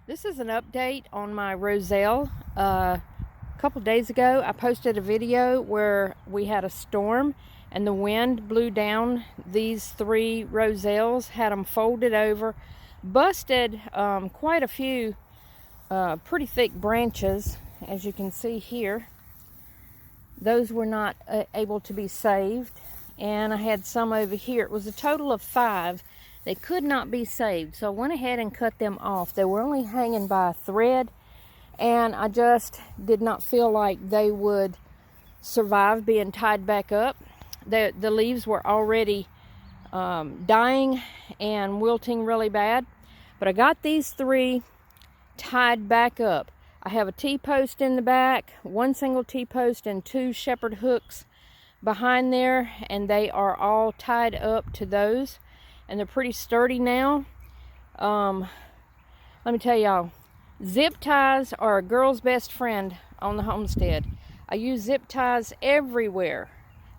This is an update on my Roselle. A couple days ago I posted a video where we had a storm and the wind blew down these three Roselles, had them folded over, busted quite a few pretty thick branches, as you can see here. Those were not able to be saved, and I had some over here. It was a total of 5. They could not be saved, so I went ahead and cut them off. They were only hanging by a thread, and I just did not feel like they would survive being tied back up. The leaves were already dying and wilting really bad, but I got these 3 tied back up. I have a T-post in the back, 1 single T-post and 2 shepherd hooks behind there, and they are all tied up to those, and they're pretty sturdy now. Let me tell y'all, zip ties are a girl's best friend on the homestead. I use zip ties everywhere.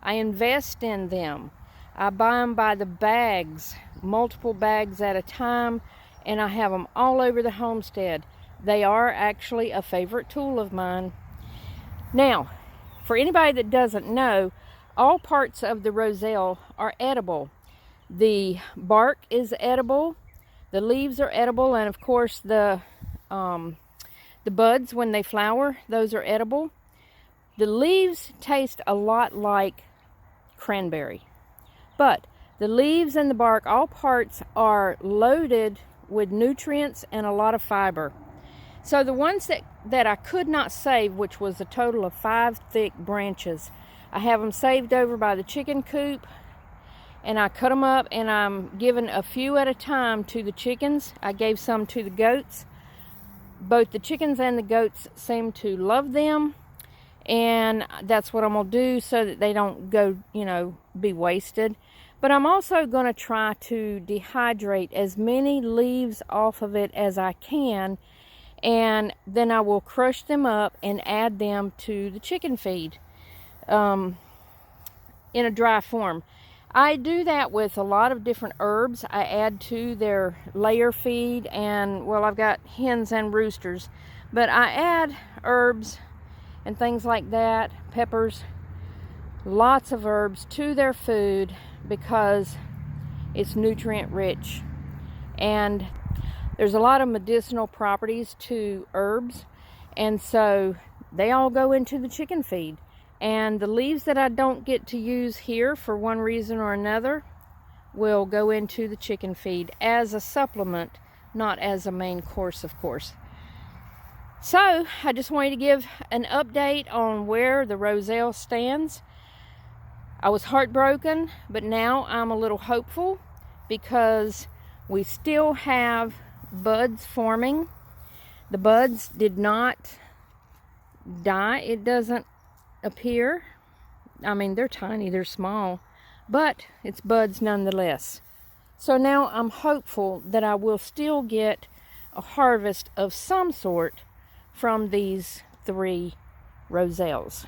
I invest in them. I buy them by the bags, multiple bags at a time, and I have them all over the homestead. They are actually a favorite tool of mine. Now, for anybody that doesn't know, all parts of the Roselle are edible. The bark is edible, the leaves are edible, and of course the buds when they flower, those are edible. The leaves taste a lot like cranberry, but the leaves and the bark, all parts, are loaded with nutrients and a lot of fiber. So the ones that I could not save, which was a total of 5 thick branches, I have them saved over by the chicken coop, and I cut them up, and I'm giving a few at a time to the chickens. I gave some to the goats. Both the chickens and the goats seem to love them, and that's what I'm going to do so that they don't go, be wasted. But I'm also going to try to dehydrate as many leaves off of it as I can, and then I will crush them up and add them to the chicken feed in a dry form. I do that with a lot of different herbs. I add to their layer feed, and well, I've got hens and roosters, but I add herbs and things like that, peppers, lots of herbs to their food because it's nutrient rich. And there's a lot of medicinal properties to herbs, and so they all go into the chicken feed. And the leaves that I don't get to use here for one reason or another will go into the chicken feed as a supplement, not as a main course, of course. So I just wanted to give an update on where the Roselle stands. I was heartbroken, but now I'm a little hopeful because we still have buds forming. The buds did not die. It doesn't appear. I mean, they're tiny, they're small, but it's buds nonetheless. So now I'm hopeful that I will still get a harvest of some sort from these 3 Roselles.